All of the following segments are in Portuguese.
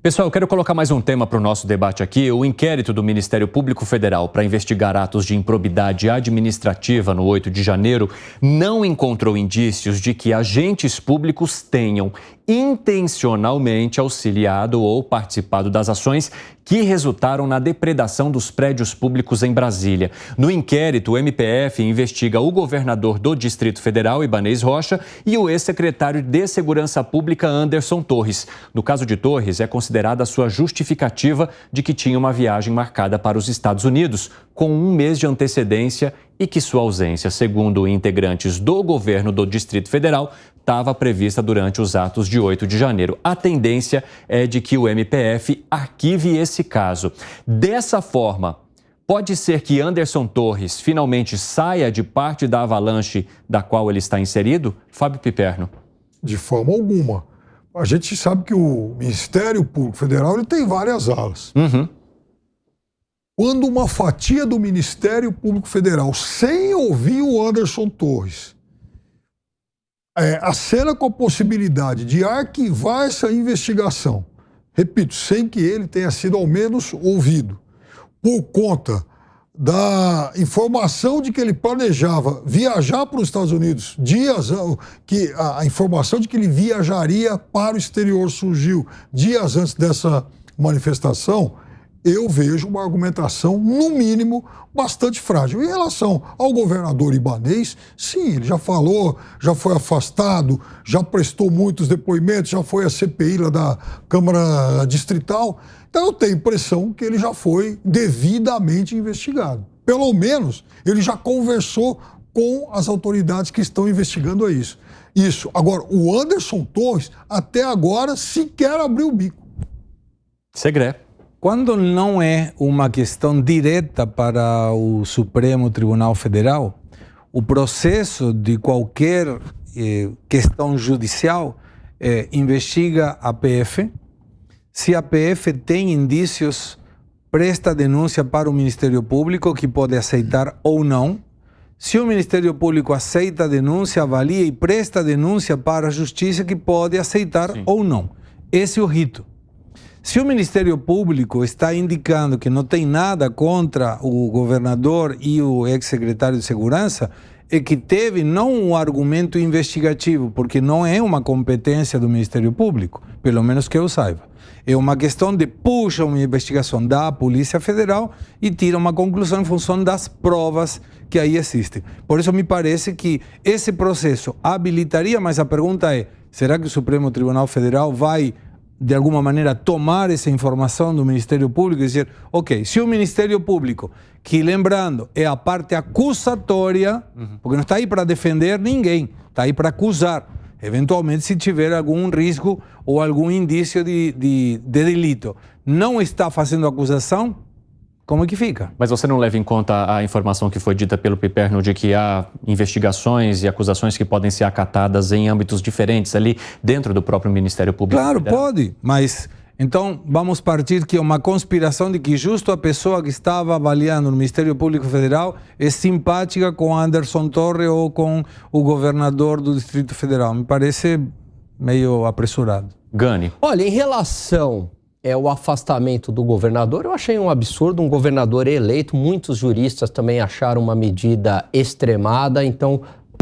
Pessoal, eu quero colocar mais um tema para o nosso debate aqui. O inquérito do Ministério Público Federal para investigar atos de improbidade administrativa no 8 de janeiro não encontrou indícios de que agentes públicos tenham intencionalmente auxiliado ou participado das ações que resultaram na depredação dos prédios públicos em Brasília. No inquérito, o MPF investiga o governador do Distrito Federal, Ibanez Rocha, e o ex-secretário de Segurança Pública, Anderson Torres. No caso de Torres, é considerada a sua justificativa de que tinha uma viagem marcada para os Estados Unidos, com um mês de antecedência, e que sua ausência, segundo integrantes do governo do Distrito Federal, estava prevista durante os atos de 8 de janeiro. A tendência é de que o MPF arquive esse caso. Dessa forma, pode ser que Anderson Torres finalmente saia de parte da avalanche da qual ele está inserido? Fábio Piperno. De forma alguma. A gente sabe que o Ministério Público Federal ele tem várias alas. Quando uma fatia do Ministério Público Federal, sem ouvir o Anderson Torres, acena com a possibilidade de arquivar essa investigação, repito, sem que ele tenha sido ao menos ouvido, por conta da informação de que ele planejava viajar para os Estados Unidos, que a informação de que ele viajaria para o exterior surgiu dias antes dessa manifestação, eu vejo uma argumentação, no mínimo, bastante frágil. Em relação ao governador Ibanez, sim, ele já falou, já foi afastado, já prestou muitos depoimentos, já foi à CPI lá da Câmara Distrital. Então eu tenho a impressão que ele já foi devidamente investigado. Pelo menos ele já conversou com as autoridades que estão investigando isso. Agora, o Anderson Torres, até agora, sequer abriu o bico. Segredo. Quando não é uma questão direta para o Supremo Tribunal Federal, o processo de qualquer questão judicial investiga a PF. Se a PF tem indícios, presta denúncia para o Ministério Público, que pode aceitar ou não. Se o Ministério Público aceita a denúncia, avalia e presta denúncia para a Justiça, que pode aceitar ou não. Esse é o rito. Se o Ministério Público está indicando que não tem nada contra o governador e o ex-secretário de Segurança, é que teve não um argumento investigativo, porque não é uma competência do Ministério Público, pelo menos que eu saiba. É uma questão de puxa uma investigação da Polícia Federal e tira uma conclusão em função das provas que aí existem. Por isso me parece que esse processo habilitaria, mas a pergunta é, será que o Supremo Tribunal Federal vai de alguma maneira tomar essa informação do Ministério Público e dizer, ok, se o Ministério Público, que lembrando é a parte acusatória, porque não está aí para defender ninguém, está aí para acusar, eventualmente se tiver algum risco ou algum indício de delito, não está fazendo acusação, como é que fica? Mas você não leva em conta a informação que foi dita pelo Piperno de que há investigações e acusações que podem ser acatadas em âmbitos diferentes ali dentro do próprio Ministério Público? Claro, pode, mas então vamos partir que é uma conspiração de que justo a pessoa que estava avaliando no Ministério Público Federal é simpática com Anderson Torres ou com o governador do Distrito Federal. Me parece meio apressurado. Gani. Olha, em relação o afastamento do governador, eu achei um absurdo, um governador eleito, muitos juristas também acharam uma medida extremada, então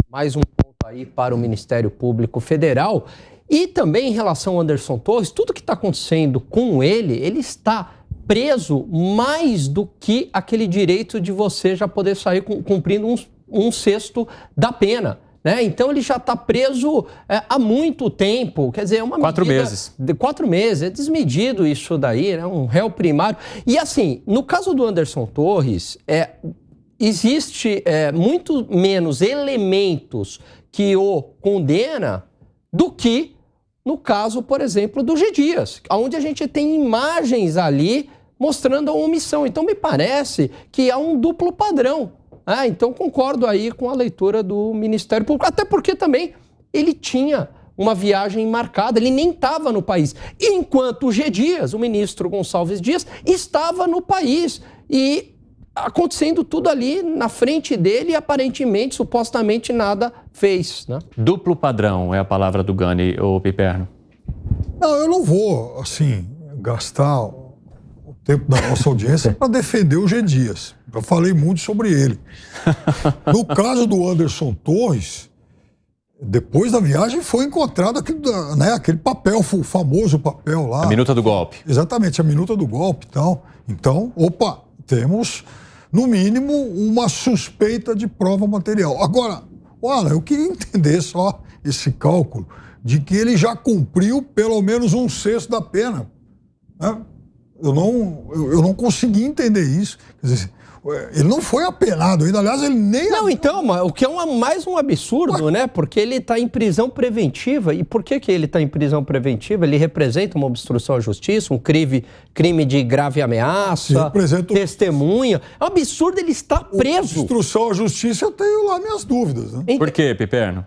mais um ponto aí para o Ministério Público Federal. E também em relação ao Anderson Torres, tudo que está acontecendo com ele está preso mais do que aquele direito de você já poder sair cumprindo um sexto da pena. Então ele já está preso há muito tempo, quer dizer, é uma 4 medida meses. De 4 meses, é desmedido isso daí, um réu primário. E assim, no caso do Anderson Torres, existe muito menos elementos que o condena do que no caso, por exemplo, do G. Dias, onde a gente tem imagens ali mostrando a omissão. Então me parece que há um duplo padrão. Então concordo aí com a leitura do Ministério Público, até porque também ele tinha uma viagem marcada, ele nem estava no país. Enquanto o G. Dias, o ministro Gonçalves Dias, estava no país e acontecendo tudo ali na frente dele e aparentemente, supostamente, nada fez. Duplo padrão é a palavra do Gani, ou Piperno? Não, eu não vou, assim, gastar o tempo da nossa audiência para defender o G. Dias. Eu falei muito sobre ele. No caso do Anderson Torres, depois da viagem foi encontrado aquele papel, o famoso papel lá. A minuta do golpe. Exatamente, a minuta do golpe e tal. Então, temos, no mínimo, uma suspeita de prova material. Agora, olha, eu queria entender só esse cálculo de que ele já cumpriu pelo menos 1/6 da pena. Né? Eu não consegui entender isso. Quer dizer, ele não foi apenado ainda, aliás, ele nem... Não, então, o que é mais um absurdo, né? Porque ele está em prisão preventiva. E por que ele está em prisão preventiva? Ele representa uma obstrução à justiça, um crime de grave ameaça, testemunha. É um absurdo ele estar preso. Obstrução à justiça, eu tenho lá minhas dúvidas. Né? Por quê, Piperno?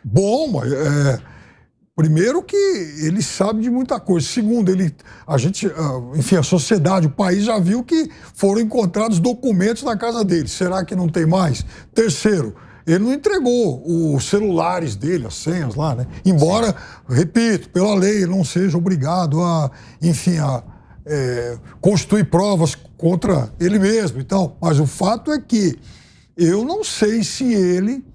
Bom, mas... Primeiro que ele sabe de muita coisa. Segundo, a sociedade, o país já viu que foram encontrados documentos na casa dele. Será que não tem mais? Terceiro, ele não entregou os celulares dele, as senhas lá, né? Embora, repito, pela lei, ele não seja obrigado a constituir provas contra ele mesmo e tal. Mas o fato é que eu não sei se ele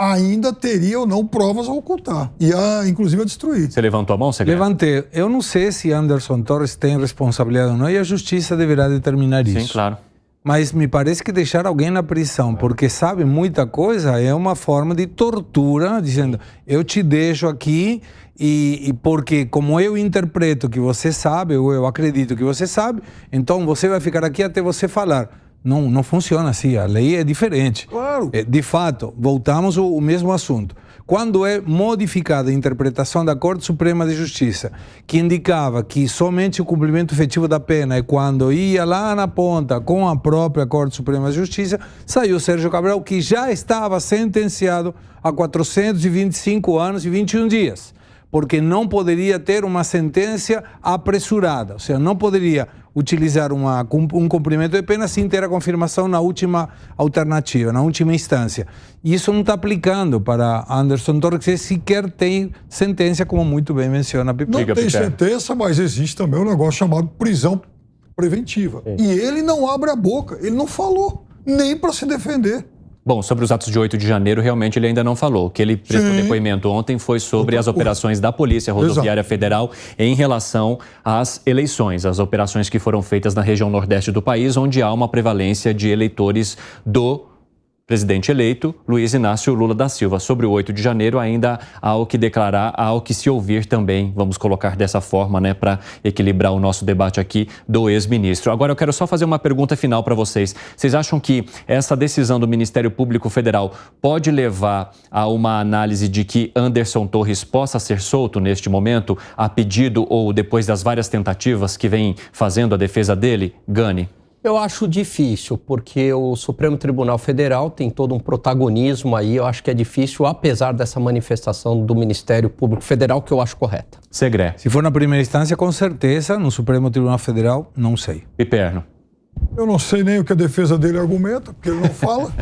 ainda teria ou não provas a ocultar e inclusive a destruir. Você levantou a mão, Segredo? Levantei. Eu não sei se Anderson Torres tem responsabilidade ou não e a justiça deverá determinar isso. Sim, claro. Mas me parece que deixar alguém na prisão porque sabe muita coisa é uma forma de tortura, dizendo, eu te deixo aqui e porque como eu interpreto que você sabe, ou eu acredito que você sabe, então você vai ficar aqui até você falar. Não funciona assim, a lei é diferente. Claro. De fato, voltamos ao mesmo assunto. Quando é modificada a interpretação da Corte Suprema de Justiça, que indicava que somente o cumprimento efetivo da pena é quando ia lá na ponta com a própria Corte Suprema de Justiça, saiu Sérgio Cabral, que já estava sentenciado a 425 anos e 21 dias, porque não poderia ter uma sentença apressurada, ou seja, não poderia utilizar um cumprimento de pena sem ter a confirmação na última alternativa, na última instância. E isso não está aplicando para Anderson Torres, que sequer tem sentença, como muito bem menciona a Piper. Não tem sentença, mas existe também um negócio chamado prisão preventiva. E ele não abre a boca, ele não falou, nem para se defender. Bom, sobre os atos de 8 de janeiro, realmente ele ainda não falou. O que ele prestou depoimento ontem foi sobre as operações da Polícia Rodoviária Federal em relação às eleições, as operações que foram feitas na região nordeste do país, onde há uma prevalência de eleitores do presidente eleito, Luiz Inácio Lula da Silva. Sobre o 8 de janeiro, ainda há o que declarar, há o que se ouvir também, vamos colocar dessa forma, né, para equilibrar o nosso debate aqui, do ex-ministro. Agora, eu quero só fazer uma pergunta final para vocês. Vocês acham que essa decisão do Ministério Público Federal pode levar a uma análise de que Anderson Torres possa ser solto neste momento, a pedido ou depois das várias tentativas que vem fazendo a defesa dele? Gani? Eu acho difícil, porque o Supremo Tribunal Federal tem todo um protagonismo aí. Eu acho que é difícil, apesar dessa manifestação do Ministério Público Federal, que eu acho correta. Segredo. Se for na primeira instância, com certeza, no Supremo Tribunal Federal, não sei. Piperno. Eu não sei nem o que a defesa dele argumenta, porque ele não fala.